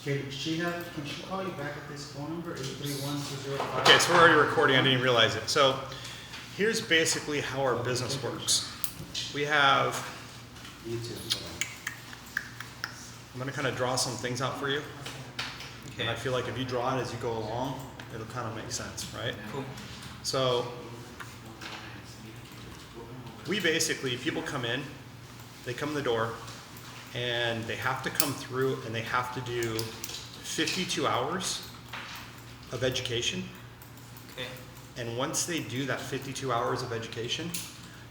Can she call you back at this phone number, 831-205? Okay, so we're already recording, I didn't even realize it. So here's basically how our business works. We have, I'm gonna kind of draw some things out for you. Okay. And I feel like if you draw it as you go along, it'll kind of make sense, right? Cool. So we basically, people come in, they come in the door, and they have to come through and they have to do 52 hours of education. Okay. And once they do that 52 hours of education,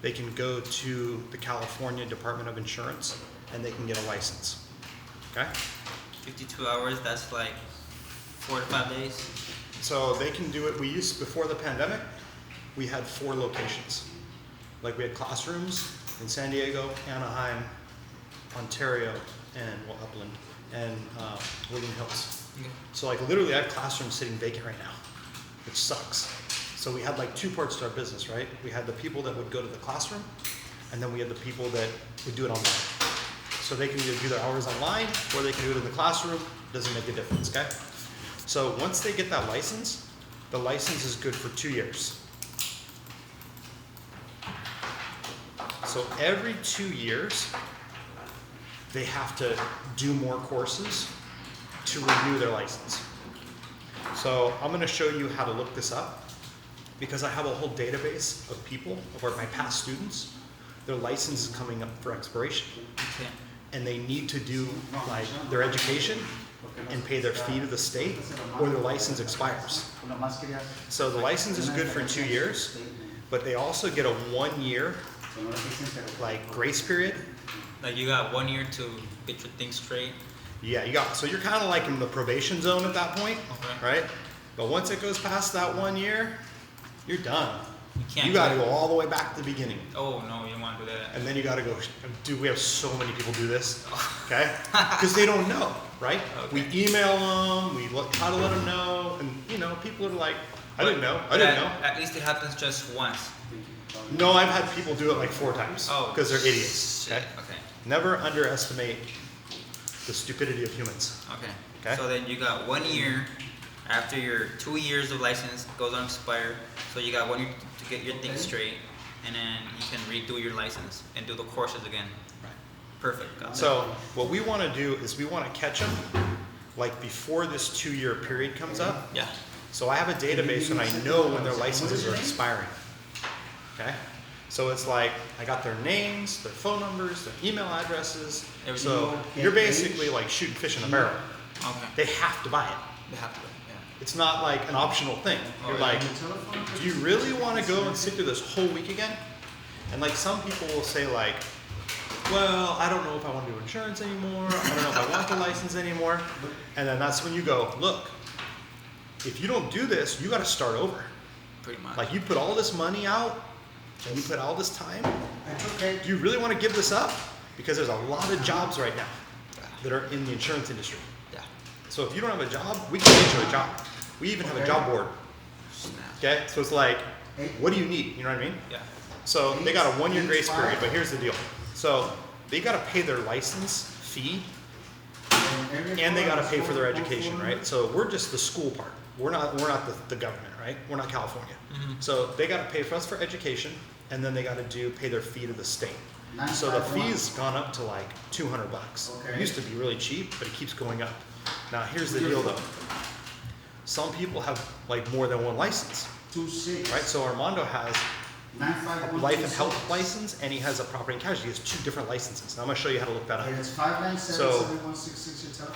they can go to the California Department of Insurance and they can get a license. Okay? 52 hours, that's like 4 to 5 days? So they can do it, before the pandemic, we had 4 locations. Like we had classrooms in San Diego, Anaheim, Ontario, and Upland, and Woodland Hills. Okay. So like literally I have classrooms sitting vacant right now, which sucks. So we had like 2 parts to our business, right? We had the people that would go to the classroom, and then we had the people that would do it online. So they can either do their hours online, or they can do it in the classroom, doesn't make a difference, okay? So once they get that license, the license is good for 2 years. So every 2 years, they have to do more courses to renew their license. So I'm gonna show you how to look this up, because I have a whole database of people, of my past students. Their license is coming up for expiration. Okay. And they need to do like their education and pay their fee to the state, or their license expires. So the license is good for 2 years, but they also get a 1 year like grace period. Like you got 1 year to get your things straight? Yeah, so you're kind of like in the probation zone at that point, Okay. right? But once it goes past that 1 year, you're done. can't You got to do go it. all the way back to the beginning. Oh, no, you don't want to do that. And then you got to go, dude, we have so many people do this, okay? Because they don't know, right? Okay. We email them, we try to let them know, and people are like, I didn't know. At least it happens just once. No, I've had people do it like 4 times Oh. because they're idiots, okay? Okay. Never underestimate the stupidity of humans. Okay. Okay. So then you got 1 year after your 2 years of license goes on expire. So you got 1 year to get your things straight, and then you can redo your license and do the courses again. Right. Perfect. Got it. So what we want to do is we want to catch them like before this 2-year period comes up. Yeah. So I have a database and I know when their licenses are expiring. Okay? So it's like I got their names, their phone numbers, their email addresses. Everything. So you're basically like shooting fish in a barrel. Okay. They have to buy it. They have to. Yeah. It's not like an optional thing. You're like, do you really want to go and sit through this whole week again? And like some people will say like, well, I don't know if I want to do insurance anymore. I don't know if I want the license anymore. And then that's when you go, look, if you don't do this, you got to start over. Pretty much. Like you put all this money out and you put all this time. Do you really want to give this up? Because there's a lot of jobs right now that are in the insurance industry. Yeah. So if you don't have a job, we can get you a job. We even have a job board. Snap. Okay? So it's like, what do you need? You know what I mean? Yeah. So they got a 1-year grace period, but here's the deal. So they got to pay their license fee and they got to pay for their education, right? So we're just the school part. We're not the government, right? We're not California. Mm-hmm. So they got to pay for us for education, and then they got to pay their fee to the state. So the fee's gone up to like $200. It used to be really cheap, but it keeps going up. Now here's the deal though. Some people have like more than one license, right? So Armando has a life and health license, and he has a property and casualty. He has 2 different licenses. And I'm going to show you how to look that up. So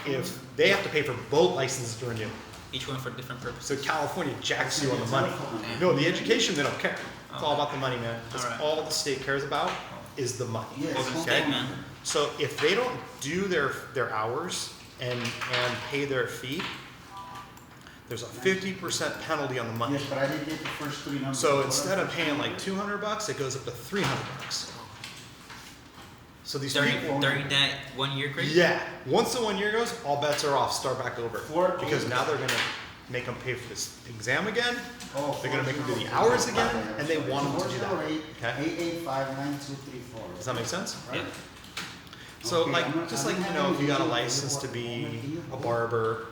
if they have to pay for both licenses to renew. Each one for different purposes. So California jacks you on the money. No, the education, they don't care. It's all about the money, man. That's Alright. all the state cares about is the money. Golden Okay? State, man. So if they don't do their hours and pay their fee, there's a 50% penalty on the money. Yes, but I didn't get the first 3 numbers. So instead of paying like $200, it goes up to $300. So these people, During that 1 year grace? yeah, once the 1 year goes, all bets are off. Start back over because 4-8. now they're gonna make them pay for this exam again. Oh, They're gonna make them do the hours again, and they want them to do that. 408-885-9234. Does that make sense? Yeah. So Okay, like, I'm not- just I'm like, not you know, if you got a having license to be a barber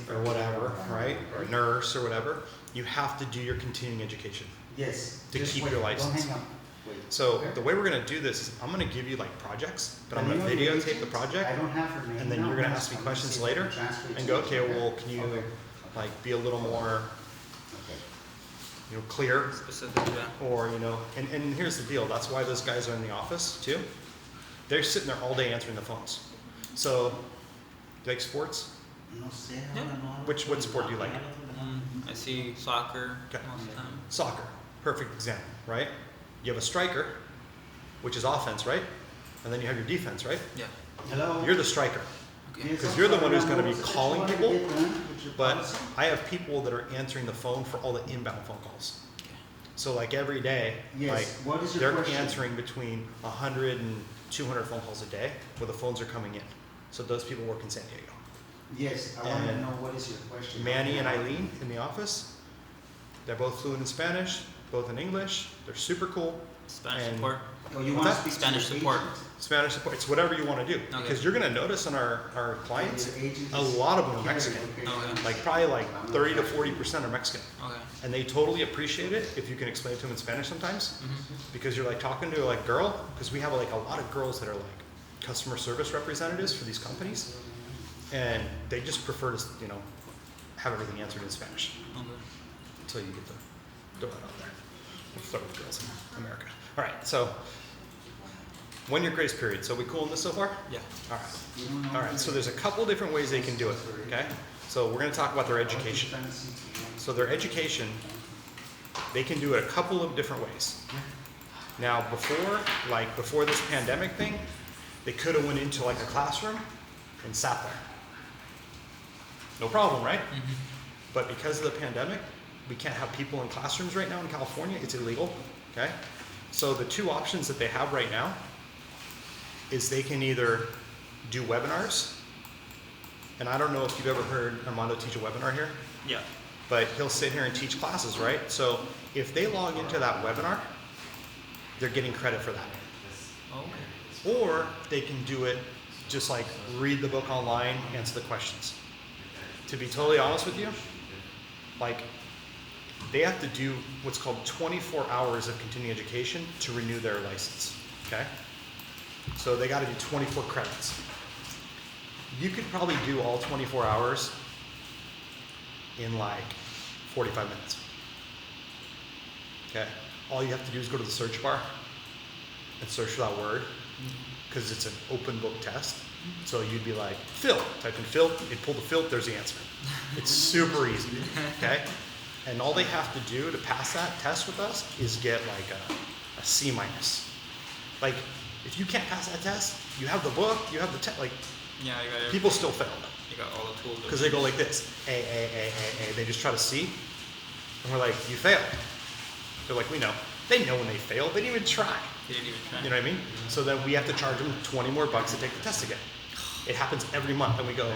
or whatever, right? Or a nurse or whatever, you have to do your continuing education. Yes. to just keep wait, your Don't license. hang up. Wait. So Okay? the way we're gonna do this is I'm gonna give you like projects, but I'm The gonna name of videotape the agent, project, I don't have her name and then now, you're gonna I'm ask me gonna questions see if I can later transfer it and to go, you. okay, well, can you Okay. like be a little more, Okay. you know, clear? Specific, yeah. Or, you know, and here's the deal, that's why those guys are in the office too. They're sitting there all day answering the phones. So, do you like sports? No sé, Yeah. ahora no hablo What con sport do you la like? palabra. I see soccer Okay. most of the time. Soccer, perfect example, right? You have a striker, which is offense, right? And then you have your defense, right? Yeah. Hello? You're the striker. Okay. Yes, Because I'm you're the sorry, one who's ma'am, gonna what be was it that you calling wanted to people, get done with your But policy? I have people that are answering the phone for all the inbound phone calls. So like every day, Yes, like what is your they're question? answering between 100 and 200 phone calls a day where the phones are coming in. So those people work in San Diego. Yes, I want to And know what is your question. Manny and Eileen in the office, they're both fluent in Spanish, both in English. They're super cool. Spanish And- support. Oh, you What's want to that? speak to Spanish your support. agent? Spanish support, it's whatever you want to do. Okay. Because you're going to notice on our clients, Your agent a is lot of them are Karen, Mexican. Okay. Like probably like 30 to 40% are Mexican. Okay. And they totally appreciate it if you can explain it to them in Spanish sometimes. Mm-hmm. Because you're like talking to like girl, because we have like a lot of girls that are like customer service representatives for these companies. And they just prefer to, you know, have everything answered in Spanish. Okay. Until you get to throw that out there. We'll start with girls in America. All right, so 1 year grace period. So we cool on this so far? Yeah. All right. All right, so there's a couple different ways they can do it, okay? So we're gonna talk about their education. So their education, they can do it a couple of different ways. Now before this pandemic thing, they could have went into like a classroom and sat there. No problem, right? Mm-hmm. But because of the pandemic, we can't have people in classrooms right now in California. It's illegal, okay? So the two options that they have right now is they can either do webinars, and I don't know if you've ever heard Armando teach a webinar here, Yeah. but he'll sit here and teach classes, right? So if they log into that webinar, they're getting credit for that. Okay. Or they can do it just like read the book online, answer the questions. To be totally honest with you, like they have to do what's called 24 hours of continuing education to renew their license, okay? So they gotta do 24 credits. You could probably do all 24 hours in like 45 minutes, okay? All you have to do is go to the search bar and search for that word, because it's an open book test. So you'd be like, Phil, type in Phil, you'd pull the Phil, there's the answer. It's super easy, okay? And all they have to do to pass that test with us is get like a C minus. Like, if you can't pass that test, you have the book, you have the test, like, Yeah, you got people still fail You got all the tools. because they go like this, A, they just try to C, and we're like, you failed. They're like, we know. They know when they fail, they didn't even try. They didn't even try. You know what I mean? So then we have to charge them 20 more bucks to take the test again. It happens every month, and we go,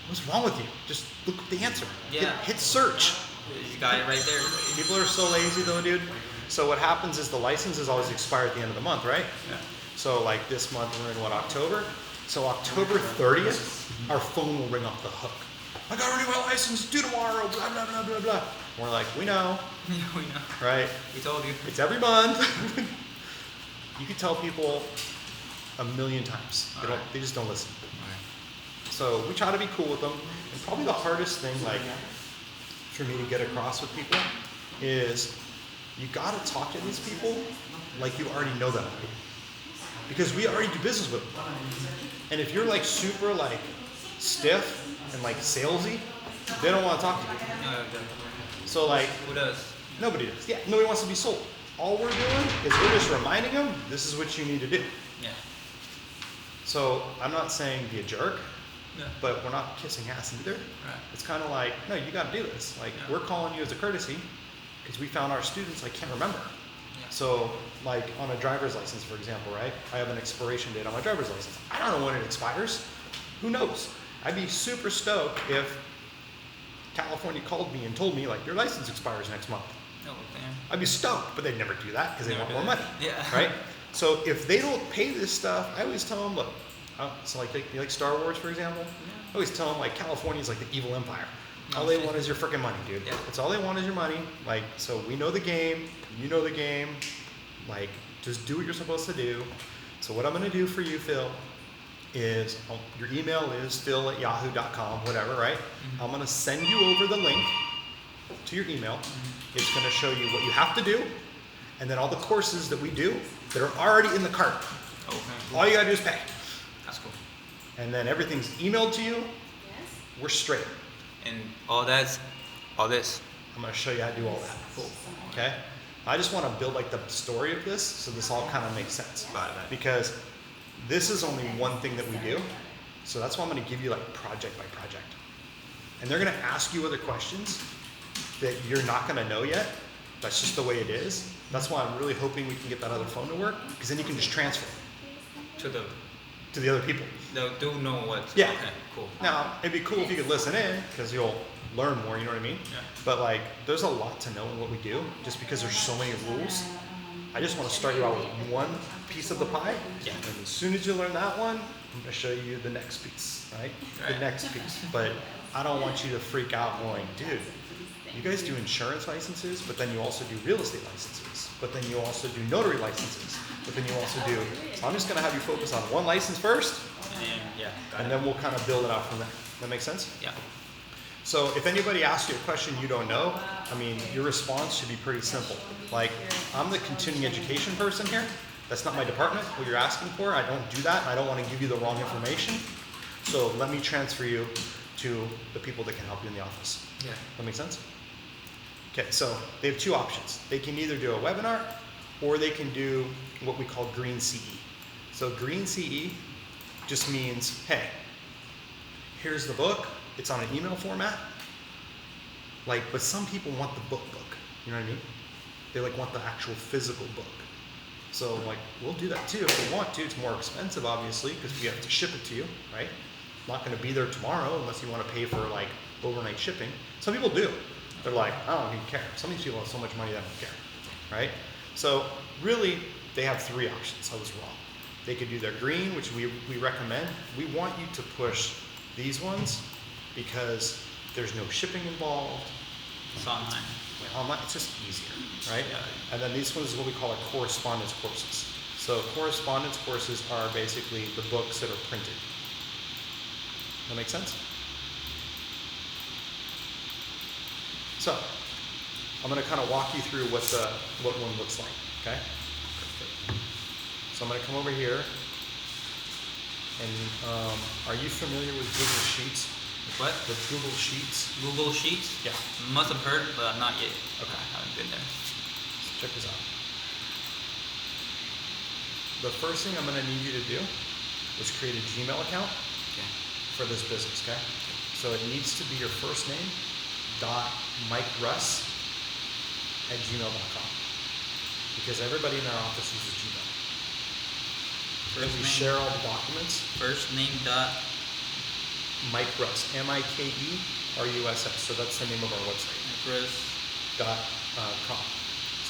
what's wrong with you? Just look at the answer. Yeah. Hit search. You got it right there. People are so lazy though, dude. So what happens is the licenses always expire at the end of the month, right? Yeah. So like this month we're in what, October? So October 30th, our phone will ring off the hook. I gotta renew my license, due tomorrow, blah, blah, blah, blah, blah. We're like, we know, Yeah, we know. right? We told you. It's every month. You can tell people a million times. They just don't listen. So we try to be cool with them. And probably the hardest thing, like, for me to get across with people is you gotta talk to these people like you already know them. Because we already do business with them. And if you're like super like stiff and like salesy, they don't want to talk to you. So like, Who does? nobody does. Yeah, nobody wants to be sold. All we're doing is we're just reminding them, this is what you need to do. Yeah. So I'm not saying be a jerk, Yeah. but we're not kissing ass either. Right. It's kind of like, no, you got to do this. Like, Yeah. we're calling you as a courtesy because we found our students like can't remember. Yeah. So, like on a driver's license, for example, right? I have an expiration date on my driver's license. I don't know when it expires. Who knows? I'd be super stoked if California called me and told me like your license expires next month. Oh, damn. I'd be stoked, but they'd never do that because they Never want do more that. money. Yeah. Right? So if they don't pay this stuff, I always tell them, look, So like, you like Star Wars, for example? I always tell them, like, California's like the evil empire. All they want is your freaking money, dude. Yeah. That's all they want is your money. Like, so we know the game, you know the game. Like, just do what you're supposed to do. So what I'm gonna do for you, Phil, is your email is phil@yahoo.com, whatever, right? I'm gonna send you over the link to your email. It's gonna show you what you have to do, and then all the courses that we do that are already in the cart. Okay. All you gotta do is pay. That's cool. And then everything's emailed to you. Yes. We're straight. And all this. I'm gonna show you how to do all that. Cool. Okay? I just wanna build like the story of this so this all kind of makes sense. Because this is only one thing that we do. So that's why I'm gonna give you like project by project. And they're gonna ask you other questions that you're not gonna know yet. That's just the way it is. That's why I'm really hoping we can get that other phone to work, because then you can just transfer To the other people. they'll do know what. Yeah. Okay. Cool. Now, it'd be cool if you could listen in, because you'll learn more, you know what I mean? Yeah. But like, there's a lot to know in what we do, just because there's so many rules. I just want to start you out with one piece of the pie. Yeah. And as soon as you learn that one, I'm going to show you the next piece, right? The Right. next piece. But I don't want you to freak out going, dude, you guys do insurance licenses, but then you also do real estate licenses, but then you also do notary licenses, but then you also do, so I'm just going to have you focus on one license first, and then we'll kind of build it out from there. That make sense? Yeah. So if anybody asks you a question you don't know, I mean, your response should be pretty simple. Like, I'm the continuing education person here. That's not my department, what you're asking for. I don't do that. I don't want to give you the wrong information. So let me transfer you to the people that can help you in the office. Yeah. That make sense? Okay, so they have two options. They can either do a webinar, or they can do what we call Green CE. So Green CE just means, hey, here's the book. It's on an email format. Like, but some people want the book. You know what I mean? They like want the actual physical book. So like, we'll do that too if you want to. It's more expensive, obviously, because we have to ship it to you, right? Not going to be there tomorrow unless you want to pay for like overnight shipping. Some people do. They're like, I don't even care. Some of these people have so much money they don't care, right? So really, they have three options. I was wrong. They could do their green, which we recommend. We want you to push these ones because there's no shipping involved. It's online. Online, it's just easier, right? Yeah. And then these ones is what we call our correspondence courses. So correspondence courses are basically the books that are printed. That make sense? So, I'm going to kind of walk you through what one looks like, okay? So I'm going to come over here, and are you familiar with Google Sheets? What? With Google Sheets? Google Sheets? Yeah. Must have heard, but not yet. Okay. I haven't been there. Check this out. The first thing I'm going to need you to do is create a Gmail account Okay. for this business, okay? So it needs to be your first name dot Mike Russ at gmail.com, because everybody in our office uses Gmail. And we share all the documents. First name dot. Mike Russ, MikeRuss. So that's the name of our website. Chris Dot com.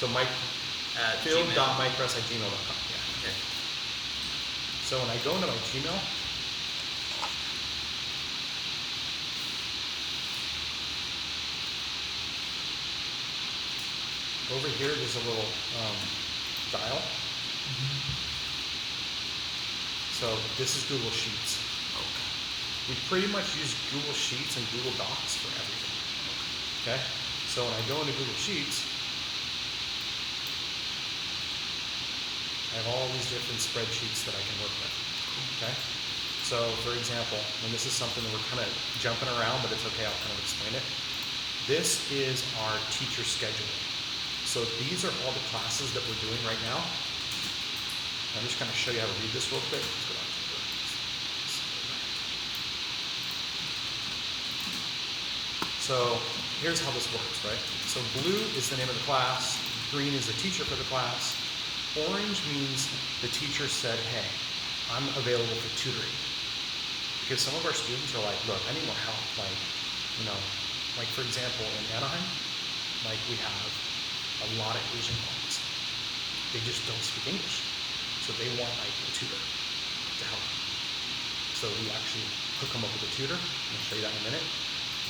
So Mike at Phil Gmail. dot Mike Russ at gmail.com. Yeah. Okay. So when I go into my Gmail, over here there's a little dial. So this is Google Sheets. Okay. We pretty much use Google Sheets and Google Docs for everything. Okay? So when I go into Google Sheets, I have all these different spreadsheets that I can work with. Okay? So for example, and this is something that we're kind of jumping around, but it's okay, I'll kind of explain it. This is our teacher schedule. So these are all the classes that we're doing right now. I'm just going to show you how to read this real quick. Let's go down to the- So here's how this works, right? So blue is the name of the class, green is the teacher for the class, orange means the teacher said, hey, I'm available for tutoring. Because some of our students are like, look, I need more help. Like, you know, like for example, in Anaheim, like we have a lot of Asian moms. They just don't speak English. So they want like a tutor to help. So we actually hook them up with a tutor. I'll show you that in a minute.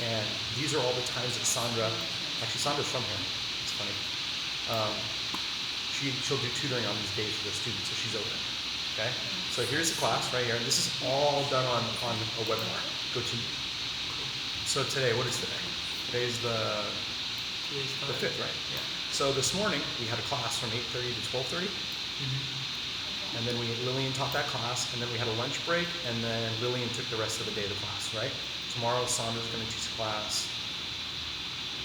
And these are all the times that Sandra's from here. It's funny. She'll do tutoring on these days for the students, so she's open. Okay? So here's the class right here, and this is all done on a webinar. Go to. So today, what is today? Today's the 5th, right? Yeah. So this morning we had a class from 8:30 to 12:30, and then Lillian taught that class, and then we had a lunch break, and then Lillian took the rest of the day of the class, right? Tomorrow Sandra's going to teach class,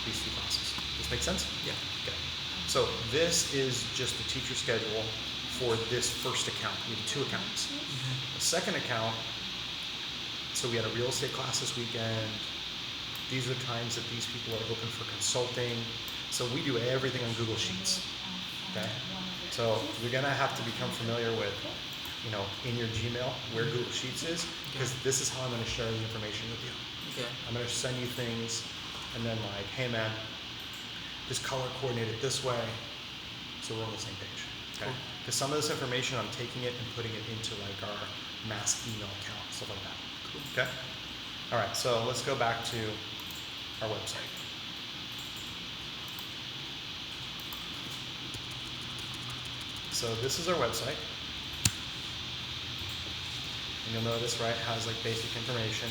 these 2 classes. Does this make sense? Yeah. Okay. So this is just the teacher schedule for this first account. We have 2 accounts. The second account, so we had a real estate class this weekend. These are times that these people are open for consulting. So we do everything on Google Sheets. Okay? So you're gonna have to become familiar with, in your Gmail where Google Sheets is, because this is how I'm gonna share the information with you. Okay. I'm gonna send you things, and then like, hey man, just color coordinate it this way, so we're on the same page. Okay? Cool. Because some of this information, I'm taking it and putting it into like our mass email account, stuff like that. Cool. Okay? All right, so let's go back to our website. So this is our website. And you'll notice, right, it has like basic information.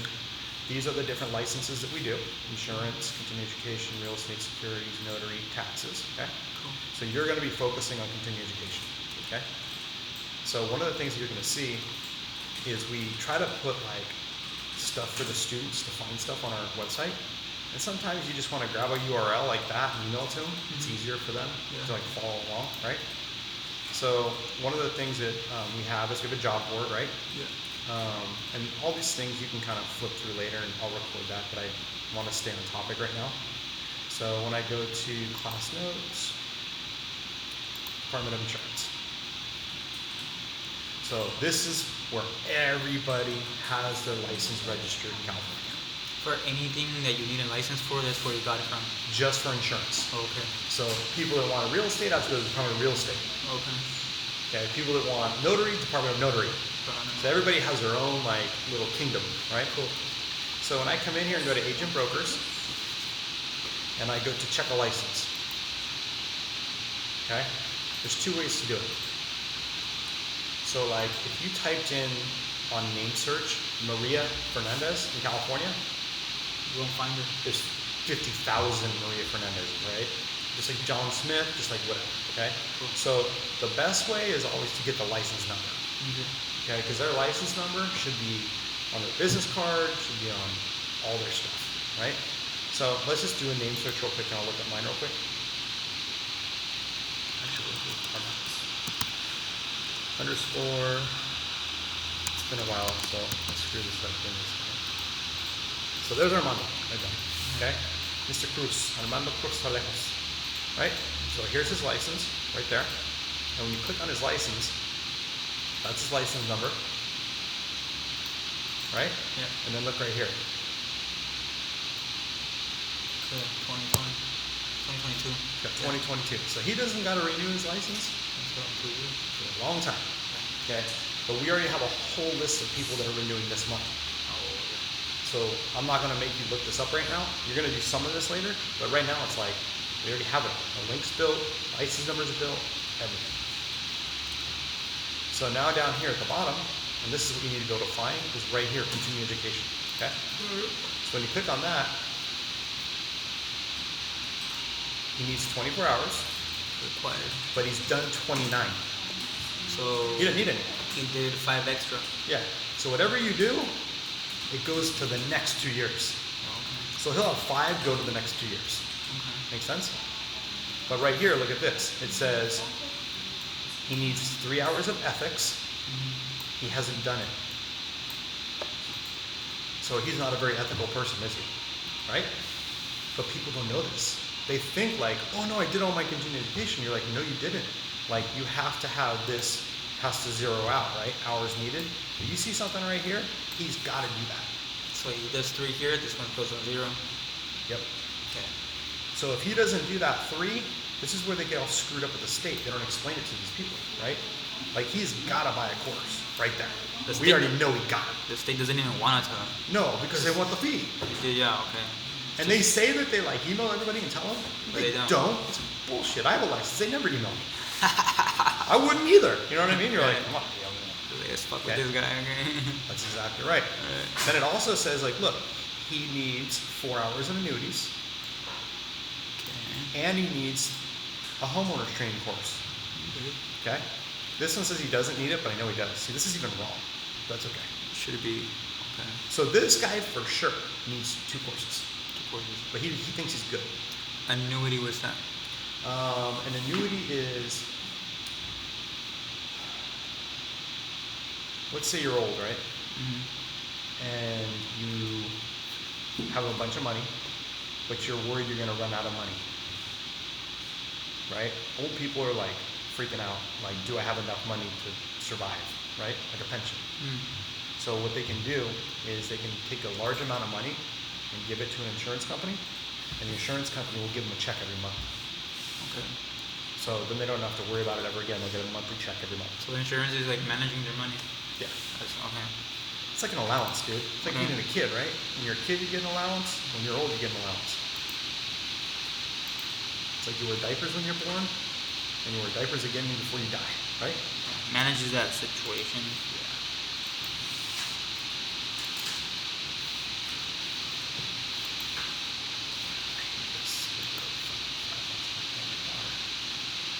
These are the different licenses that we do: insurance, continuing education, real estate securities, notary, taxes. Okay? Cool. So you're going to be focusing on continuing education. Okay? So one of the things that you're going to see is we try to put like stuff for the students to find stuff on our website. And sometimes you just want to grab a URL like that and email it to them. It's easier for them to like follow along, right? So one of the things that we have is we have a job board, right? Yeah. And all these things you can kind of flip through later, and I'll record that, but I want to stay on topic right now. So when I go to class notes, Department of Insurance. So this is where everybody has their license registered in California. For anything that you need a license for, that's where you got it from. Just for insurance. Okay. So people that want a real estate, have to go to the Department of Real Estate. Okay. Okay, people that want notary, Department of Notary. So everybody has their own like little kingdom, right? Cool. So when I come in here and go to Agent Brokers, and I go to check a license, okay? There's 2 ways to do it. So like if you typed in on name search Maria Fernandez in California, You won't find it. there's 50,000 Maria Fernandezes, right? Just like John Smith, just like whatever, okay? Cool. So the best way is always to get the license number, okay? Because their license number should be on their business card, should be on all their stuff, right? So let's just do a name search real quick, and I'll look at mine real quick. Actually, we'll do Armando's. Underscore. It's been a while, so let's screw this up. So there's Armando, right there, okay? Mr. Cruz, Armando Cruz Alejos, right? So here's his license, right there. And when you click on his license, that's his license number, right? Yeah. And then look right here. Okay. 2022. He's got 2022. So he doesn't got to renew his license That's about 2 years. for a long time, okay? But we already have a whole list of people that are renewing this month. So I'm not going to make you look this up right now. You're going to do some of this later, but right now it's like we already have it. The link's built, license numbers are built, everything. So now down here at the bottom, and this is what you need to be able to find, is right here, continuing education. Okay? So when you click on that, he needs 24 hours, Required. but he's done 29. So He doesn't need any. he did 5 extra. Yeah. So whatever you do, it goes to the next 2 years. Okay. So he'll have 5 go to the next 2 years. Okay. Make sense? But right here, look at this. It says he needs 3 hours of ethics. He hasn't done it. So he's not a very ethical person, is he? Right? But people don't know this. They think like, oh no, I did all my continuing education. You're like, no, you didn't. Like you have to have this, has to zero out, right? Hours needed. If you see something right here, he's got to do that. So he does 3 here. This one goes on 0. Yep. Okay. So if he doesn't do that 3, this is where they get all screwed up with the state. They don't explain it to these people, right? Like he's gotta buy a course right there. The We state- already know he got it. The state doesn't even want to. No, because they want the fee. Yeah, okay. And they say that they like email everybody and tell them. But they don't. It's bullshit. I have a license. They never email me. I wouldn't either. You know what I mean? You're like, Right. come on. Yeah, Let's fuck Okay. with this guy. Okay. that's exactly right. Alright. Then it also says like, look, he needs 4 hours in annuities, Okay. and he needs a homeowner's training course. Okay? This one says he doesn't need it, but I know he does. See, this is even wrong. That's okay. Should it be okay? So this guy for sure needs 2 courses, 2 courses. but he thinks he's good. Annuity was that? An annuity is, let's say you're old, right? Mm-hmm. And you have a bunch of money, but you're worried you're going to run out of money. Right? Old people are like freaking out, like, do I have enough money to survive? Right? Like a pension. So what they can do is they can take a large amount of money and give it to an insurance company, and the insurance company will give them a check every month. Okay. So then they don't have to worry about it ever again. They'll get a monthly check every month. So insurance is like managing their money. Yeah. That's okay. It's like an allowance, dude. It's like being a kid, right? When you're a kid, you get an allowance. When you're old, you get an allowance. It's like you wear diapers when you're born, and you wear diapers again before you die, right? Manages that situation.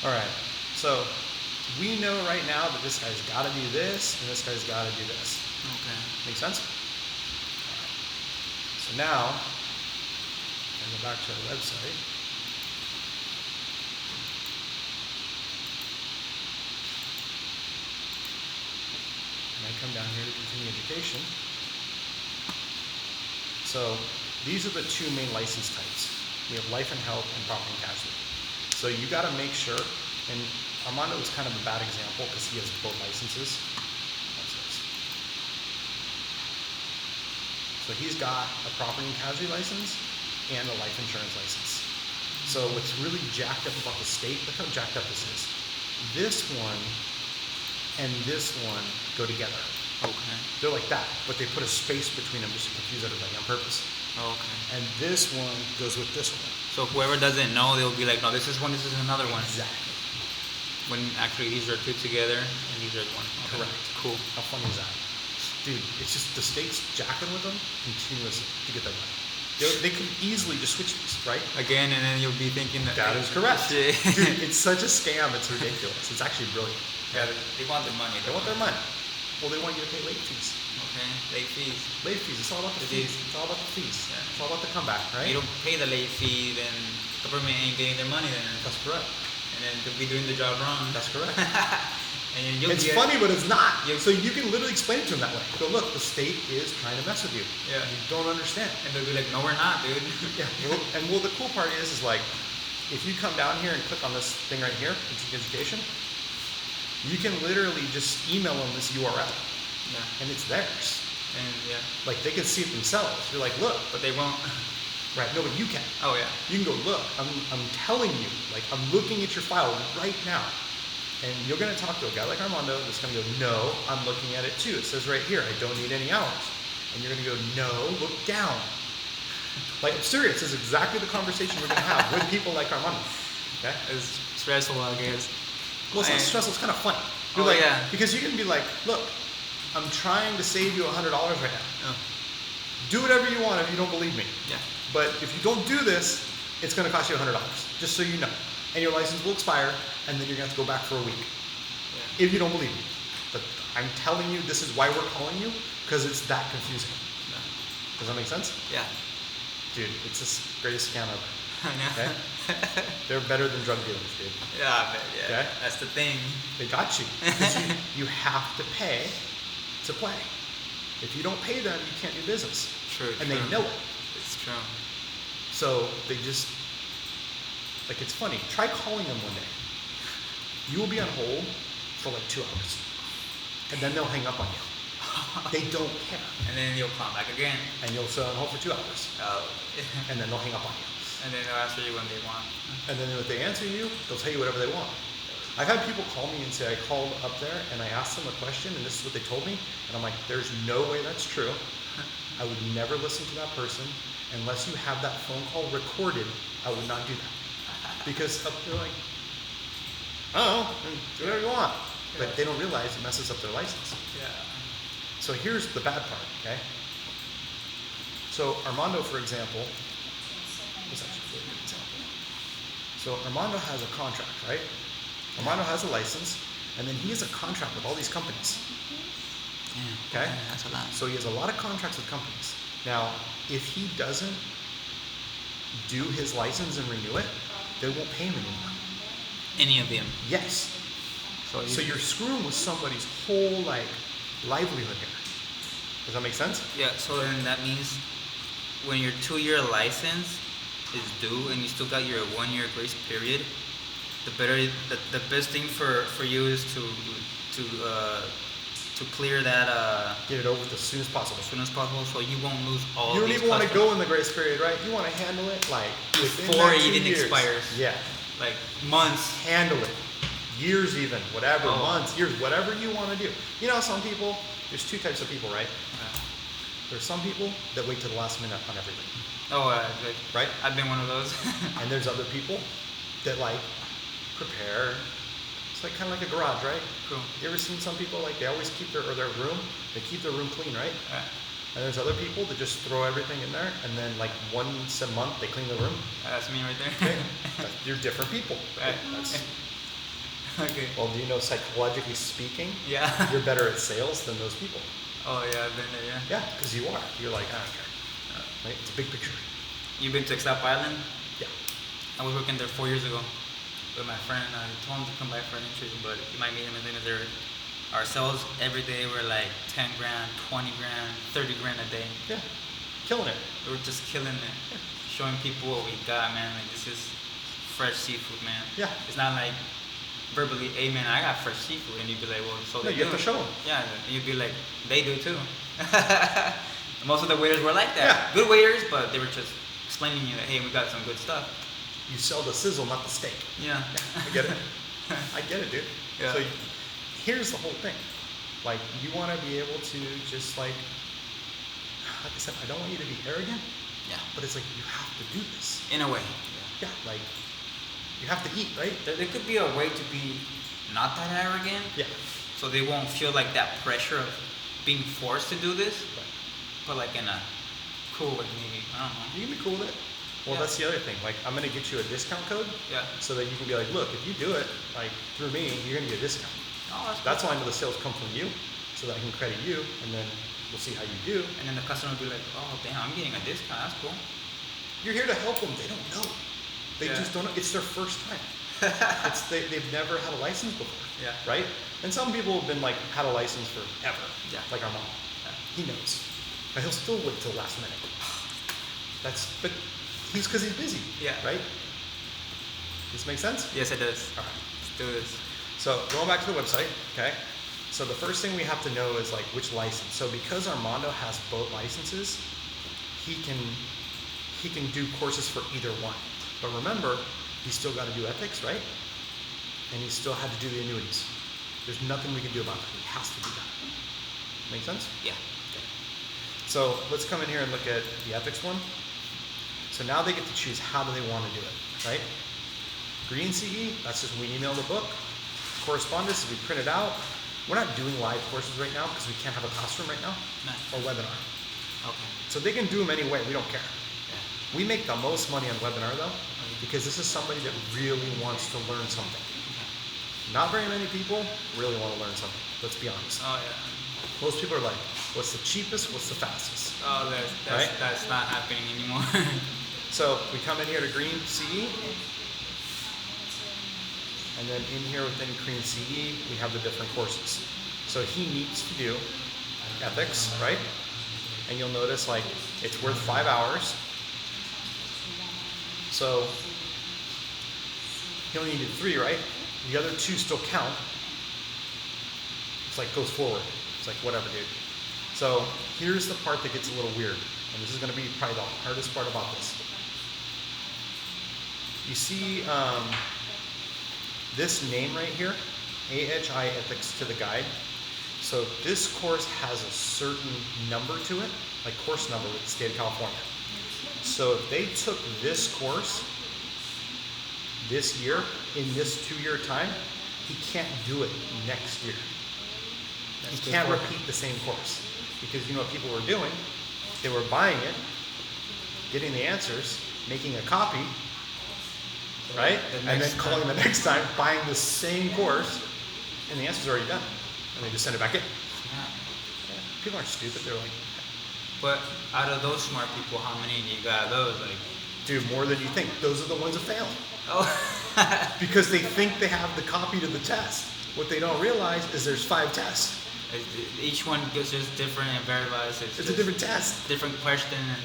All right, so we know right now that this guy's got to do this, and this guy's got to do this. Okay. Make sense? All right. So now, I go back to our website. And I come down here to continue education. So these are the 2 main license types. We have life and health and property and casualty. So you got to make sure, and Armando is kind of a bad example because he has both licenses. What's this? So he's got a property and casualty license and a life insurance license. So what's really jacked up about the state, look how jacked up this is. This one and this one go together. Okay. They're like that, but they put a space between them just to confuse everybody on purpose. Okay. And this one goes with this one. So whoever doesn't know, they'll be like, no, this is one, this is another one. Exactly. When actually these are 2 together and these are one. Okay. Correct. Cool. How funny is that? Dude, it's just the state's jacking with them continuously to get their money. They could easily just switch these, right? Again, and then you'll be thinking that. That is correct. Shit. Dude, it's such a scam, it's ridiculous. It's actually brilliant. Yeah, they want their money. They want their money. Well, they want you to pay late fees. Okay. Late fees. Late fees, it's all about the It fees. is. It's all about the fees. Yeah. It's all about the comeback, right? You don't pay the late fee, then government ain't getting their money then. That's correct. And then they'll be doing the job wrong. That's correct. And then you'll It's get, funny, but it's not. You- So you can literally explain it to them that way. Go, look, the state is trying to mess with you. Yeah. You don't understand. And they'll be like, no, we're not, dude. Yeah. Well, the cool part is like, if you come down here and click on this thing right here, education, you can literally just email them this URL, Yeah. and it's theirs. And yeah. Like they can see it themselves. You're like, look, But they won't. right? No, but you can. Oh yeah. You can go, look, I'm telling you, like I'm looking at your file right now. And you're gonna talk to a guy like Armando that's gonna go, no, I'm looking at it too. It says right here, I don't need any hours. And you're gonna go, no, look down. Like I'm serious, this is exactly the conversation we're gonna have with people like Armando. Okay? It's stressful, I guess. Well, it's not And- stressful, it's kind of funny. You're Oh, like, yeah. because you can be like, look, I'm trying to save you $100 right now. Oh, Do whatever you want if you don't believe me. yeah. But if you don't do this, it's going to cost you $100, just so you know. And your license will expire, and then you're going to have to go back for a week Yeah. if you don't believe me. But I'm telling you, this is why we're calling you, because it's that confusing. Yeah. Does that make sense? Yeah. Dude, it's the greatest scam ever. I know. Okay? They're better than drug dealers, dude. Yeah, but yeah. Okay. That's the thing. They got you. 'Cause you have to pay to play. If you don't pay them, you can't do business. True. And true. they know it. It's true. So they just, like it's funny, try calling them one day. You will be on hold for like 2 hours. And then they'll hang up on you. They don't care. And then you'll come back again. And you'll sit on hold for 2 hours. Oh. And then they'll hang up on you. And then they'll answer you when they want. And then if they answer you, they'll tell you whatever they want. I've had people call me and say I called up there and I asked them a question and this is what they told me, and I'm like, there's no way that's true. I would never listen to that person unless you have that phone call recorded. I would not do that because they're like, oh, do whatever you want, but they don't realize it messes up their license. Yeah. So here's the bad part, okay? So Armando, for example, is actually a good example. So Armando has a contract, right? Armando has a license, and then he has a contract with all these companies. Yeah. Okay? That's a lot. So he has a lot of contracts with companies. Now, if he doesn't do his license and renew it, they won't pay him anymore. Any of them. Yes. So, So you're screwing with somebody's whole livelihood here. Does that make sense? yeah. So then that means when your 2-year license is due and you still got your 1-year grace period, the best thing for you is to clear that Get it over with as soon as possible. as soon as possible, so you won't lose all. You don't these even want to customers go in the grace period, right? You want to handle it within before that it 2 even years. expires. Yeah. Like months. Handle it. Years even, whatever, Oh. months, years, whatever you want to do. You know, some people, there's 2 types of people, right? There's some people that wait to the last minute on everything, Good. right? I've been one of those. And there's other people that prepare. It's kind of like a garage, right? Cool. You ever seen some people they always keep their room, they keep their room clean, right? Yeah. And there's other people that just throw everything in there and then once a month they clean the room. That's me right there. Okay? You're different people. Right. That's, Okay. well, do you know psychologically speaking, Yeah. you're better at sales than those people? Oh yeah, I've been there. Yeah. Yeah, because you are. You're like, I don't care. Right? It's a big picture. You've been to Stop Island? Yeah. I was working there 4 years ago with my friend. I told him to come by for an interview, but you might meet him. His name is Eric. Our sales every day were like 10 grand, 20 grand, 30 grand a day. Yeah. Killing it. We were just killing it, showing people what we got, man. Like this is fresh seafood, man. Yeah. It's not like verbally, hey man, I got fresh seafood, and you'd be like, well, so No, they you have do. to show them. Yeah, and you'd be like, they do too. Most of the waiters were like that. Yeah. Good waiters, but they were just explaining to you that, hey, we got some good stuff. You sell the sizzle, not the steak. Yeah. I get it. I get it, dude. Yeah. So here's the whole thing. You want to be able to just like I said, I don't want you to be arrogant, Yeah. but it's you have to do this. In a way. Yeah, you have to eat, right? There could be a way to be not that arrogant, Yeah. so they won't feel like that pressure of being forced to do this, Right. but in a cool way, maybe. I don't know. You can be cool with it. Well, Yeah. that's the other thing. I'm going to get you a discount code Yeah. so that you can be like, look, if you do it, through me, you're going to get a discount. Oh, That's why I know the sales come from you, so that I can credit you, and then we'll see how you do. And then the customer will be like, oh, damn, I'm getting a discount. That's cool. You're here to help them. They don't know. They Yeah. just don't know. It's their first time. They've never had a license before. Yeah. Right? And some people have been had a license forever. Yeah. Like our mom. Yeah. He knows. But he'll still wait till the last minute. But because he's busy. Yeah. Right? Does this make sense? Yes, it does. All right. Let's do this. So going back to the website, okay? So the first thing we have to know is which license. So because Armando has both licenses, he can do courses for either one. But remember, he's still got to do ethics, right? And he still had to do the annuities. There's nothing we can do about that. He has to do that. Make sense? Yeah. Okay. So let's come in here and look at the ethics one. So now they get to choose how do they want to do it, right? Green CE, that's just we email the book. Correspondence, we print it out. We're not doing live courses right now because we can't have a classroom right now Nice. or webinar. Okay. So they can do them anyway. We don't care. Yeah. We make the most money on webinar though because this is somebody that really wants to learn something. Not very many people really want to learn something. Let's be honest. Oh yeah. Most people are like, what's the cheapest? What's the fastest? Oh, Right? that's not happening anymore. So we come in here to Green CE. And then in here within Green CE, we have the different courses. So he needs to do ethics, right? And you'll notice it's worth 5 hours. So he only needed 3, right? The other 2 still count. It's goes forward. It's whatever, dude. So here's the part that gets a little weird. And this is going to be probably the hardest part about this. You see, this name right here, AHI Ethics to the Guide. So this course has a certain number to it, like course number with the state of California. So if they took this course this year, in this 2-year time, he can't do it next year. He can't repeat the same course. Because you know what people were doing? They were buying it, getting the answers, making a copy, right? And then calling the next time, buying the same course, and the answer's already done. And they just send it back in. Yeah. People aren't stupid, they're like, But out of those smart people, how many do you got those? Like, dude, more than you think. Those are the ones that fail. oh, Because they think they have the copy to the test. What they don't realize is there's 5 tests. each one goes just different and varies. It's a different test. different question and.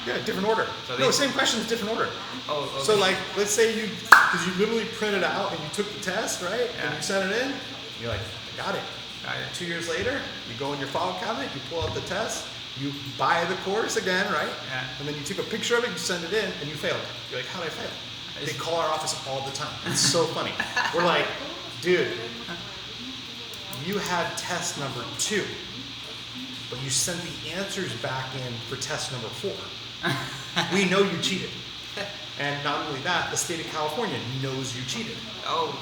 Yeah, different order. So No, same question, different order. Oh, okay. So like, let's say because you literally printed out and you took the test, right? Yeah. And you sent it in, you're like, I got it. Got it. 2 years later, you go in your file cabinet, you pull out the test, you buy the course again, right? Yeah. And then you took a picture of it, you send it in, and you failed. You're like, how did I fail? They call our office all the time. It's so funny. We're like, dude, you had test number 2, but you sent the answers back in for test number 4. We know you cheated. And not only that, the state of California knows you cheated. Oh,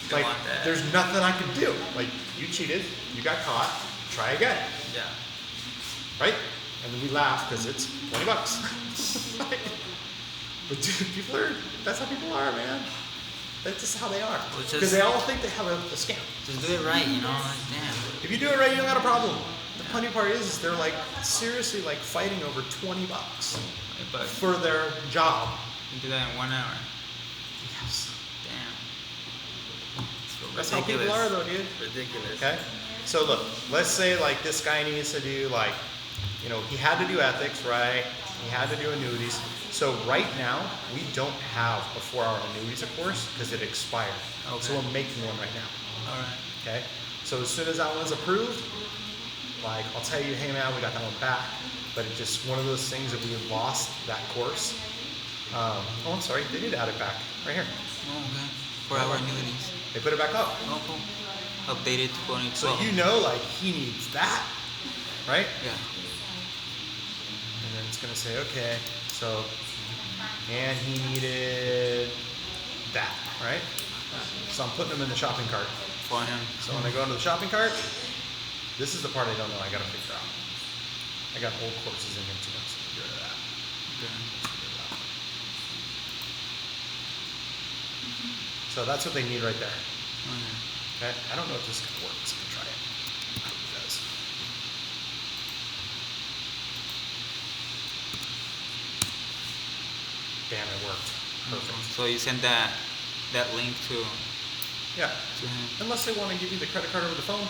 don't Like, want that. there's nothing I can do. Like, you cheated, you got caught, try again, Yeah. right? And then we laugh because it's $20. But dude, people are, that's how people are, man. That's just how they are. Well, Because just- they all think they have a scam. Just do it right, you know. Like, damn. If you do it right, you don't got a problem. The funny part is they're like, seriously, like fighting over $20 But for their job. you do that in 1 hour. Yes. Damn. It's That's how people are though, dude. Ridiculous. Okay? So look, let's say like this guy needs to do like, you know, he had to do ethics, right? He had to do annuities. So right now, we don't have a 4-hour annuities course because it expired. Okay. So we're making one right now. All right. Okay? So as soon as that one's approved, like I'll tell you, hey man, we got that one back. But it's just one of those things that we lost that course. Oh, I'm sorry, they did add it back right here. Oh, okay. 4-hour annuities. They put it back up. Oh, cool. Updated 2012. So you know, like he needs that, right? Yeah. And then it's gonna say, okay, so, and he needed that, right? So I'm putting them in the shopping cart. For him. So when I go into the shopping cart, this is the part I don't know. I gotta figure out. I got old courses in here too, so get rid of that. Okay. So that's what they need right there. Okay. Okay? I don't know if this is gonna work. Let's try it. I hope it does. Bam, it worked. Perfect. So you send that link to Yeah. him. Unless they want to give you the credit card over the phone.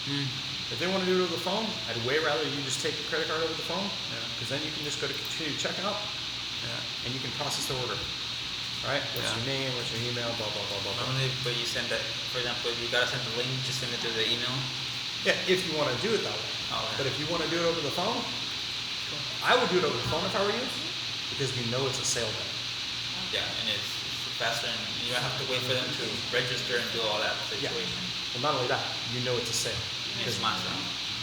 Mm. If they want to do it over the phone, I'd way rather you just take the credit card over the phone, Yeah. because then you can just go to continue checkout Yeah. and you can process the order. Right? What's Yeah. your name? What's your email? Blah blah blah blah blah. Normally, but you send that. For example, if you gotta send the link, just send it to the email. Yeah, if you want to do it that way. Oh, yeah. But if you want to do it over the phone, I would do it over the phone if I were you, because we know it's a sale day. Yeah, and it's faster, and you don't have to wait for them to register and do all that Yeah. situation. Well, not only that, you know it's a sale. It's Because- master.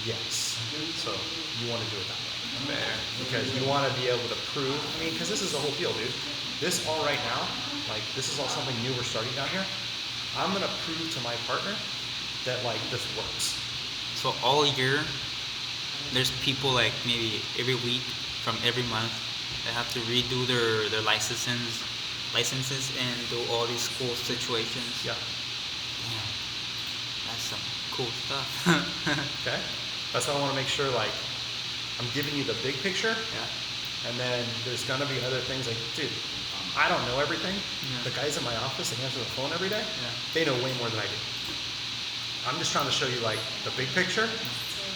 Yes. So you want to do it that way. Better. Because you want to be able to prove, I mean, because this is the whole deal, dude. This all right now, like, this is all something new we're starting down here. I'm going to prove to my partner that, like, this works. So all year, there's people like maybe every week from every month that have to redo their licenses and do all these cool situations. Yeah. Damn, that's some cool stuff. Okay? That's why I want to make sure, like, I'm giving you the big picture, Yeah. and then there's going to be other things like, dude, I don't know everything. Yeah. The guys in my office that answer the phone every day, Yeah. they know way more than I do. I'm just trying to show you, like, the big picture,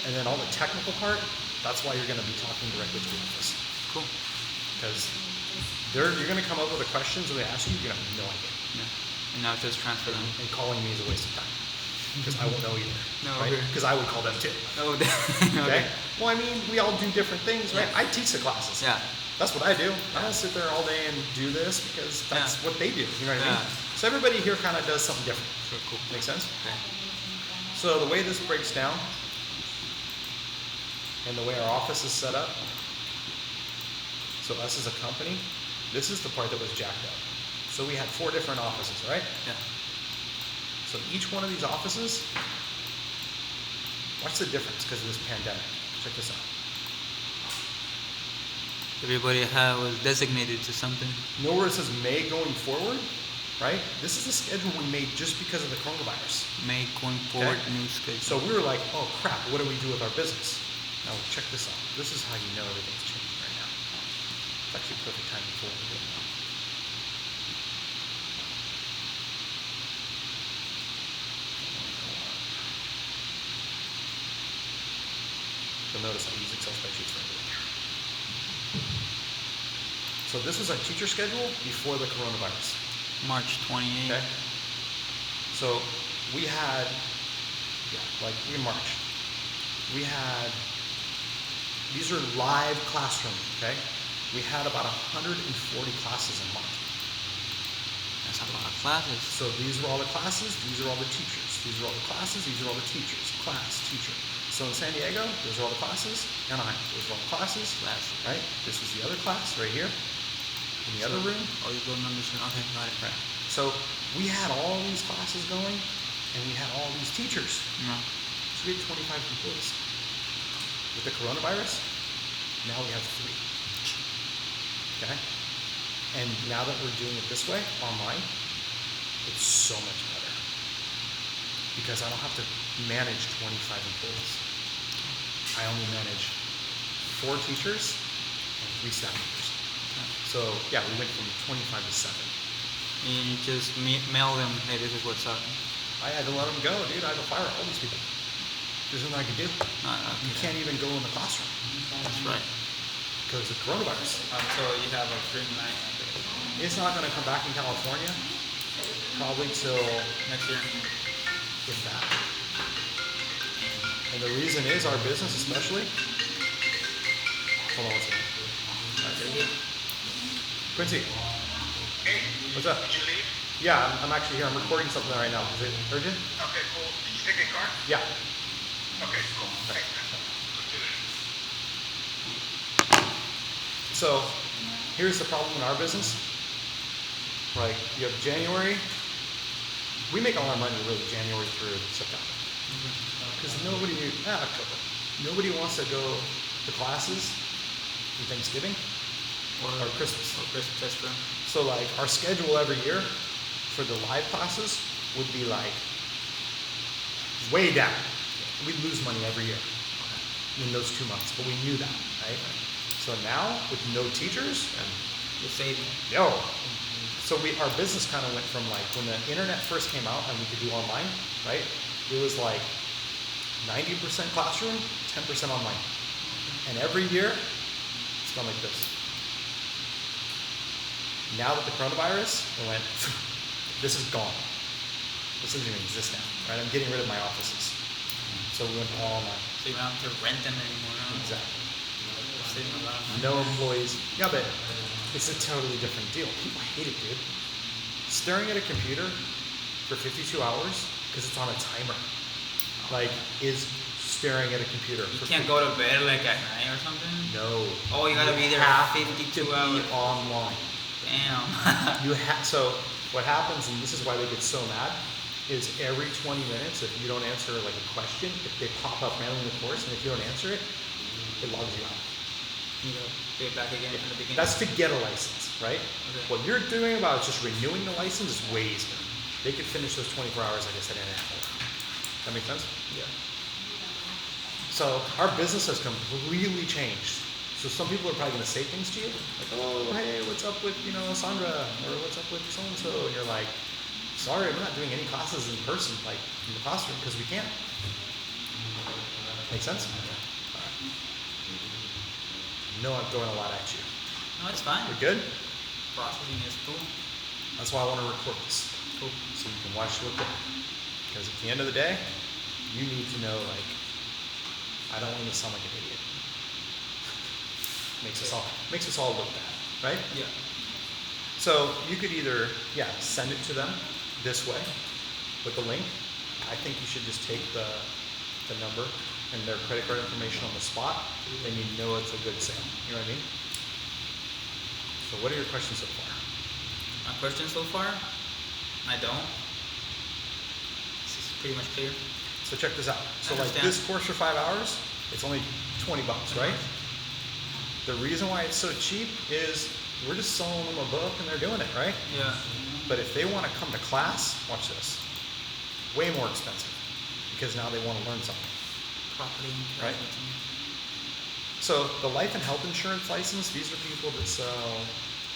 and then all the technical part, that's why you're going to be talking directly to the office. Cool. Because you're going to come up with the questions when they ask you, you're going to have no idea. Yeah. And now just transfer them. And calling me is a waste of time. Because I won't know either. No, right? okay. Because I would call them too. Oh, Okay? okay. Well, I mean, we all do different things, right? Yeah. I teach the classes. Yeah. That's what I do. I don't sit there all day and do this because that's what they do. You know what I mean? So everybody here kind of does something different. Sure, cool. Make sense? Okay. So the way this breaks down and the way our office is set up, so us as a company, this is the part that was jacked up. So we had 4 different offices, right? Yeah. So each one of these offices, what's the difference because of this pandemic? Check this out. Everybody was designated to something. Know where it says May going forward, right? This is the schedule we made just because of the coronavirus. May going forward, new schedule. So we were like, oh crap, what do we do with our business? Now check this out. This is how you know everything's changing right now. It's actually perfect timing for what we're doing now. You'll notice I use Excel spreadsheets for everything. So this was our teacher schedule before the coronavirus. March 28th. Okay. So we had, like in March, we had, these are live classroom, okay? We had about 140 classes a month. That's a lot of classes. So these were all the classes, these are all the teachers. These are all the classes, these are all the teachers. Class, teacher. So in San Diego, those are all the classes. Anaheim, those are all the classes. Right? This was the other class right here. In the other room. Oh, you go numbers. Okay, got it. Right. So we had all these classes going, and we had all these teachers. No. So we had 25 employees. With the coronavirus, now we have 3. Okay? And now that we're doing it this way, online, it's so much better. Because I don't have to manage 25 employees. I only manage 4 teachers and 3 staff members. So yeah, we went from 25 to 7. And you just mail them, hey, this is what's up. I had to let them go, dude. I had to fire all these people. There's nothing I could do. You can't even go in the classroom. That's right. Because of coronavirus. So you have a green light. It's not going to come back in California probably till Next year. if that. And the reason is our business especially. Hold on one second. Quincy. Hey, What's up? did you leave? Yeah, I'm actually here. I'm recording something right now. Is it urgent? Okay, cool. Did you take a car? Yeah. Okay, cool. Thanks. So here's the problem in our business. Like you have January. We make all our money really January through September. Because October. Nobody wants to go to classes for Thanksgiving or Christmas. Or Christmas, that's true. So like our schedule every year for the live classes would be like way down. We'd lose money every year in those 2 months, but we knew that, right? So now with no teachers and You're saving. so our business kind of went from like when the internet first came out and we could do online, right? It was like 90% classroom, 10% online. And every year it's gone like this. Now that the coronavirus, it went, this is gone. This doesn't even exist now, right? I'm getting rid of my offices. So we went all online. So you don't have to rent them anymore. No? Exactly. You're saving a lot of money. No employees. Yeah, but it's a totally different deal. People hate it, dude. Staring at a computer for 52 hours, because it's on a timer, like, is staring at a computer. You can't go to bed like at night or something? No. Oh, you gotta be there have 52 to hours. be online. Damn. So what happens, and this is why they get so mad, is every 20 minutes, if you don't answer like a question, if they pop up randomly in the course, and if you don't answer it, it logs you out. You gotta pay it back again from the beginning. That's to get a license, right? Okay. What you're doing about just renewing the license is way easier. They could finish those 24 hours, like I said, in an hour. That make sense? Yeah. So our business has completely changed. So some people are probably going to say things to you, like, oh, hey, what's up with, Sandra, or what's up with so-and-so, and you're like, sorry, we're not doing any classes in person, like in the classroom, because we can't. Make sense? No, I'm throwing a lot at you. No, it's fine. We're good? Processing is cool. That's why I want to record this. Cool. So you can watch it record. Because at the end of the day, you need to know, like, I I don't want to sound like an idiot. Makes us all look bad, right? Yeah. So you could either, send it to them this way with the link. I think you should just take the number and their credit card information on the spot, then you know it's a good sale. You know what I mean? So what are your questions so far? My question so far? I don't. This is pretty much clear. So check this out. So I like understand. this course for 5 hours, it's only $20, right? The reason why it's so cheap is we're just selling them a book and they're doing it, right? Yeah. But if they want to come to class, watch this. Way more expensive because now they want to learn something. Property. Right. So the life and health insurance license, these are people that sell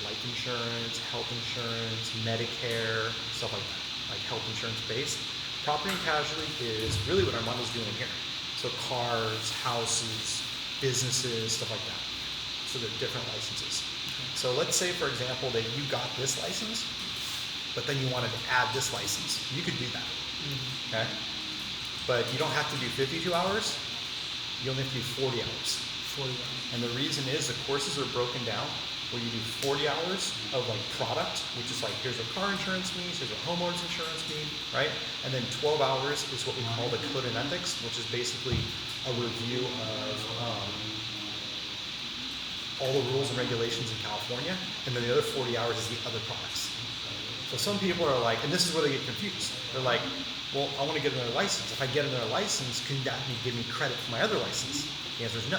life insurance, health insurance, Medicare, stuff like that, like health insurance based. Property and casualty is really what Armando's doing here. So cars, houses, businesses, stuff like that. So they're different licenses. So let's say, for example, that you got this license, but then you wanted to add this license. You could do that, okay? But you don't have to do 52 hours. You only have to do 40 hours. 40 hours. And the reason is the courses are broken down where you do 40 hours of like product, which is like, here's what car insurance means, here's what homeowners insurance means, right? And then 12 hours is what we call the code and ethics, which is basically a review of all the rules and regulations in California. And then the other 40 hours is the other products. So some people are like, and this is where they get confused. They're like, well, I want to get another license. If I get another license, can that give me credit for my other license? The answer is no.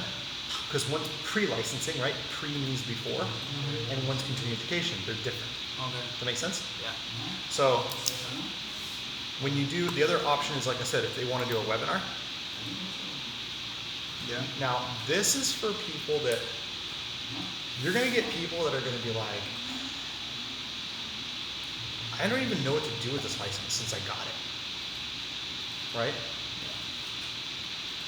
Because one's pre-licensing, right? Pre means before, and one's continuing education. They're different. Okay. Does that make sense? Yeah. So when you do, the other option is, like I said, if they want to do a webinar. Yeah. Now, this is for people that, you're going to get people that are going to be like, I don't even know what to do with this license since I got it. Right?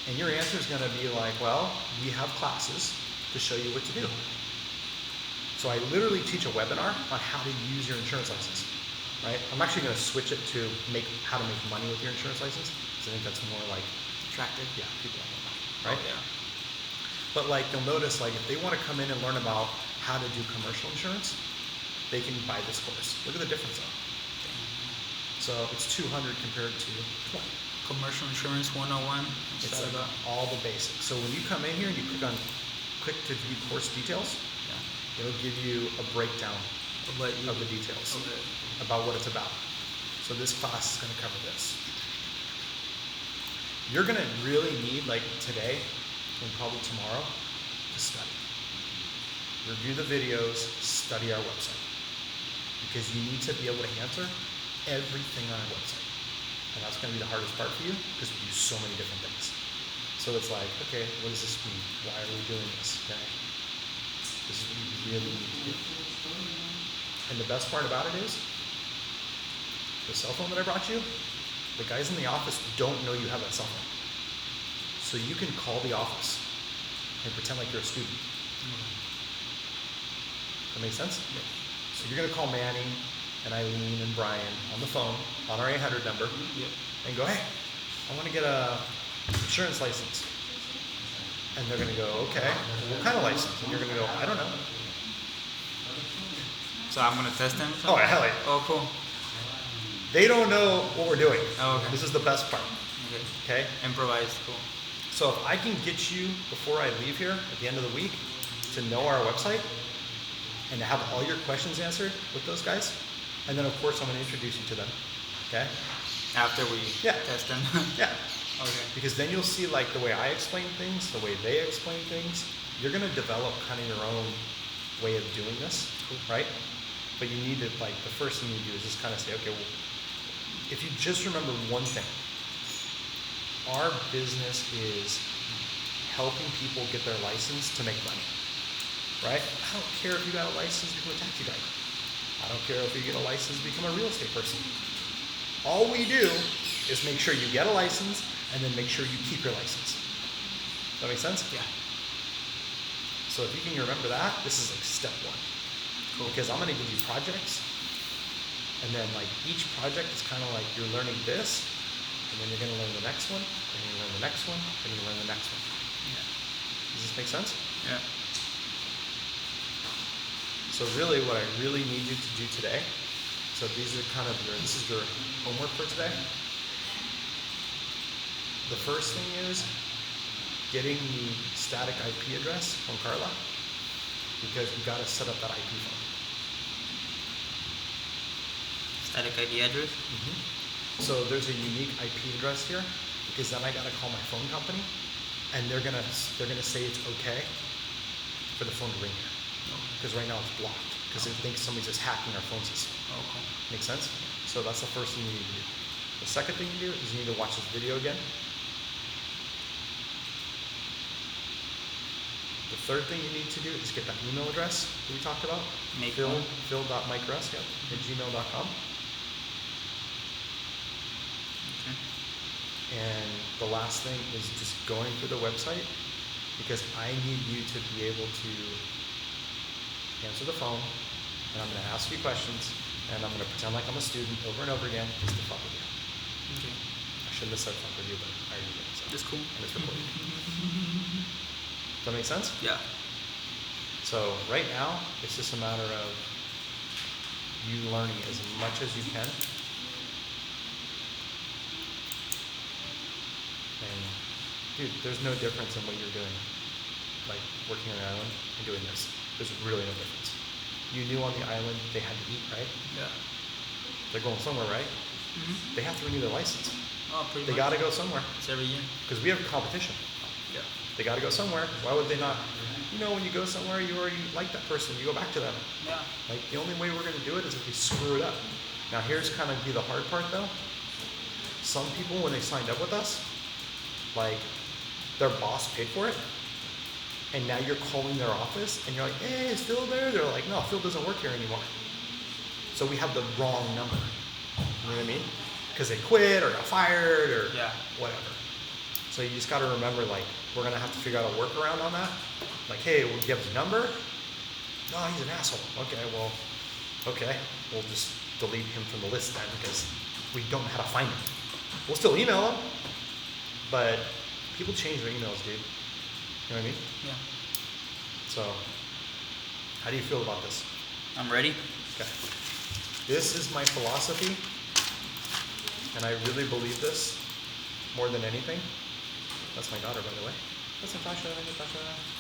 And your answer is going to be like, well, we have classes to show you what to do. So I literally teach a webinar on how to use your insurance license, right? I'm actually going to switch it to how to make money with your insurance license, because I think that's more like Attractive. Yeah, people like that, right? Oh, yeah. But like you'll notice, like if they want to come in and learn about how to do commercial insurance, they can buy this course. Look at the difference though. So it's 200 compared to 20. Commercial insurance 101. It's like all the basics. So when you come in here and you click to view course details, it'll give you a breakdown of the details about what it's about. So this class is going to cover this. You're going to really need, like today and probably tomorrow, to study. Review the videos, study our website. Because you need to be able to answer everything on our website. And that's going to be the hardest part for you because we do so many different things. So it's like, okay, what does this mean? Why are we doing this? Okay. This is what you really need to do. And the best part about it is, the cell phone that I brought you, the guys in the office don't know you have that cell phone. So you can call the office and pretend like you're a student. That make sense? Yeah. So you're going to call Manny and Eileen and Brian on the phone, on our 800 number, and go, hey, I want to get a insurance license. And they're going to go, okay, what kind of license? And you're going to go, I don't know. So I'm gonna test them. Oh, hell yeah. Oh, cool. They don't know what we're doing. Oh, okay. This is the best part. Okay. Okay? Improvise. Cool. So if I can get you, before I leave here at the end of the week, to know our website and to have all your questions answered with those guys, and then of course I'm going to introduce you to them. Okay? After we Yeah. test them. Yeah. Okay. Because then you'll see like the way I explain things, the way they explain things. You're going to develop kind of your own way of doing this, right? But you need to, like, the first thing you do is just kind of say, okay, well, if you just remember one thing, our business is helping people get their license to make money, right? I don't care if you got a license to become a taxi driver. I don't care if you get a license to become a real estate person. All we do is make sure you get a license and then make sure you keep your license. That make sense? Yeah. So if you can remember that, this is like step one. Cool. Because I'm going to give you projects, and then like each project is kind of like you're learning this, and then you're going to learn the next one, and you're going to learn the next one, and you're going to learn the next one. Does this make sense? Yeah. So really what I really need you to do today, so these are kind of this is your homework for today. The first thing is getting the static IP address from Carla, because you got to set up that IP phone. Static ID address? So there's a unique IP address here, because then I got to call my phone company, and they're gonna say it's okay for the phone to ring here, because right now it's blocked, because it thinks somebody's just hacking our phone system. Okay. Make sense? So that's the first thing you need to do. The second thing you do is you need to watch this video again. The third thing you need to do is get that email address that we talked about. Make Phil, one. phil.mikeruss, at gmail.com. Okay. And the last thing is just going through the website, because I need you to be able to answer the phone, and I'm going to ask you questions, and I'm going to pretend like I'm a student over and over again just to fuck with you. Okay. I shouldn't have said fuck with you, but I already did. So. That's cool. And it's recorded. Does that make sense? Yeah. So right now, it's just a matter of you learning as much as you can. And dude, there's no difference in what you're doing, like working on the island and doing this. There's really no difference. You knew on the island they had to eat, right? Yeah. They're going somewhere, right? Mm-hmm. They have to renew their license. Oh, pretty They much. got to go somewhere, It's every year. because we have competition. Yeah. They got to go somewhere. Why would they not? You know, when you go somewhere, you already like that person. You go back to them. Yeah. Like, the only way we're going to do it is if we screw it up. Now, here's kind of be the hard part, though. Some people, when they signed up with us, like, their boss paid for it, and now you're calling their office, and you're like, hey, is Phil there? They're like, no, Phil doesn't work here anymore. So we have the wrong number. You know what I mean? Because they quit or got fired or Yeah. whatever. So you just got to remember, like, we're going to have to figure out a workaround on that. Like, hey, we'll give his number. No, he's an asshole. Okay, well, okay. We'll just delete him from the list then, because we don't know how to find him. We'll still email him, but people change their emails, dude. You know what I mean? Yeah. So, how do you feel about this? I'm ready. Okay. This is my philosophy, and I really believe this more than anything. That's my daughter, by the way. That's Natasha. Natasha.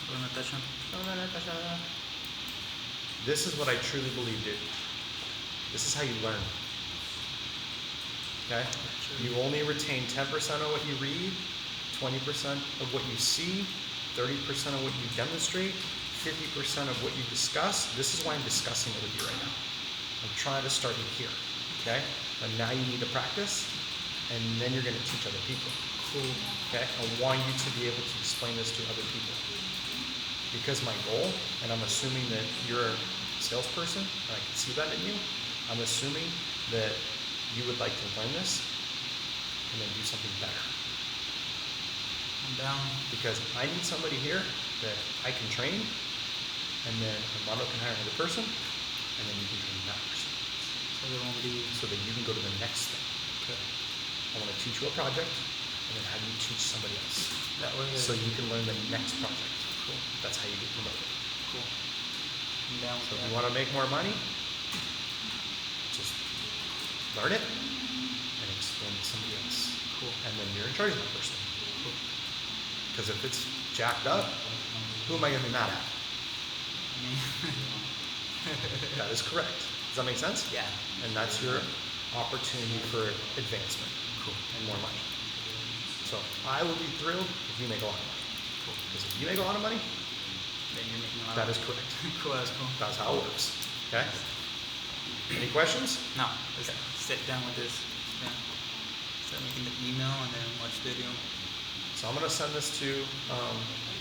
Go Natasha. Oh, Natasha. This is what I truly believe, dude. This is how you learn. Okay? You only retain 10% of what you read, 20% of what you see, 30% of what you demonstrate, 50% of what you discuss. This is why I'm discussing it with you right now. I'm trying to start you here. Okay? And now you need to practice, and then you're going to teach other people. Cool. Okay? I want you to be able to explain this to other people. Because my goal, and I'm assuming that you're a salesperson, and I can see that in you, I'm assuming that you would like to learn this and then do something better. I'm down. Because I need somebody here that I can train, and then Armando can hire another person, and then you can train that person. So they won't be. So that you can go to the next thing. Okay. I want to teach you a project, and then have you teach somebody else. That way. So you can learn the next project. Cool. That's how you get promoted. Cool. I'm down So with if that. you want to make more money, just learn it and explain it to somebody else. Cool. And then you're in charge of that person. Cool. Because if it's jacked up, who am I going to be mad at? I mean, That is correct. Does that make sense? yeah. And that's your opportunity for advancement. Cool. And more money. So I will be thrilled if you make a lot of money. Cool. Because if you make a lot of money, Then you're making a lot that of is correct. cool. That's cool. That's how it works. Okay? Any questions? No, let's sit down with this. Yeah. Start making the email and then watch video. So I'm going to send this to